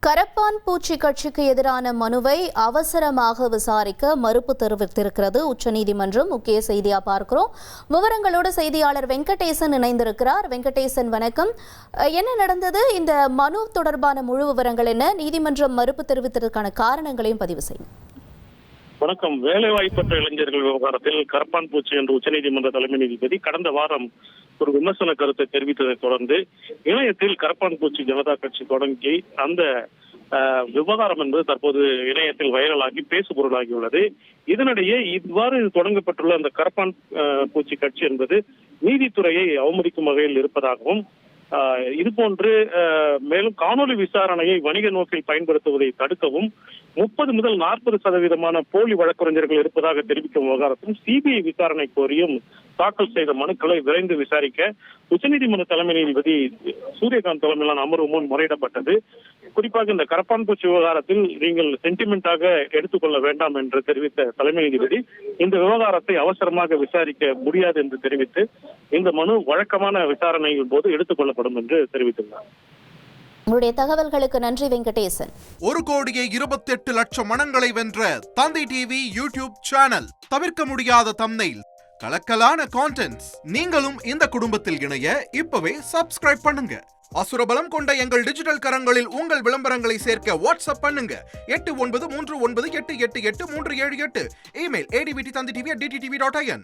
கரப்பான் பூச்சி கட்சிக்கு எதிரான மனுவை அவசரமாக விசாரிக்க மறுப்பு தெரிவித்திருக்கிறது உச்சநீதிமன்றம். முக்கிய செய்தியா பார்க்கிறோம். விவரங்களோடு செய்தியாளர் வெங்கடேசன் இணைந்திருக்கிறார். வெங்கடேசன், வணக்கம். என்ன நடந்தது? இந்த மனு தொடர்பான முழு விவரங்கள் என்ன? நீதிமன்றம் மறுப்பு தெரிவித்ததற்கான காரணங்களையும் பதிவு செய்யும். வணக்கம். வேலைவாய்ப்பற்ற இளைஞர்கள் விவகாரத்தில் கரப்பான் பூச்சி என்று உச்சநீதிமன்ற தலைமை நீதிபதி கடந்த வாரம் ஒரு விமர்சன கருத்தை தெரிவித்ததை தொடர்ந்து இணையத்தில் கரப்பான் பூச்சி ஜனதா கட்சி தொடங்கி அந்த விவகாரம் என்பது தற்போது இணையத்தில் வைரலாகி பேசுபொருளாகியுள்ளது. இதனிடையே இவ்வாறு தொடங்கப்பட்டுள்ள அந்த கரப்பான் பூச்சி கட்சி என்பது நீதித்துறையை அவமதிக்கும் வகையில் இருப்பதாகவும், இதுபோன்று மேலும் காணொலி விசாரணையை வணிக நோக்கில் பயன்படுத்துவதை தடுக்கவும் 30 முதல் 40% போலி வழக்கறிஞர்கள் இருப்பதாக தெரிவிக்கும் விவகாரத்தில் சிபிஐ விசாரணை கோரியும் தாக்கல் செய்த மனுக்களை விரைந்து விசாரிக்க உச்சநீதிமன்ற தலைமை நீதிபதி சூரியகாந்த் தலைமையிலான அமர்வு முன் முறையிடப்பட்டது. குறிப்பாக இந்த கரப்பான் பூச்சி விவகாரத்தில் நீங்கள் சென்டிமெண்டாக எடுத்துக்கொள்ள வேண்டாம் என்று தெரிவித்த தலைமை நீதிபதி இந்த விவகாரத்தை அவசரமாக விசாரிக்க முடியாது என்று தெரிவித்து இந்த மனு வழக்கமான விசாரணையின் போது எடுத்துக்கொள்ளப்படும் என்று தெரிவித்துள்ளார். உங்களுடைய தகவல்களுக்கு நன்றி வெங்கடேசன். 1,28,00,000 மனங்களை வென்ற தந்தி டிவி யூடியூப் சேனல். தவிர்க்க முடியாத தம்ப்நெயில், கலக்கலான கான்டென்ட்ஸ். நீங்களும் இந்த குடும்பத்தில் இணைய இப்பவே சப்ஸ்கிரைப் பண்ணுங்க. அசுரபலம் கொண்ட எங்கள் டிஜிட்டல் கரங்களில் உங்கள் விளம்பரங்களை சேர்க்க வாட்ஸ்அப் பண்ணுங்க. 8939888378. Email advtthanditv@dttv.in.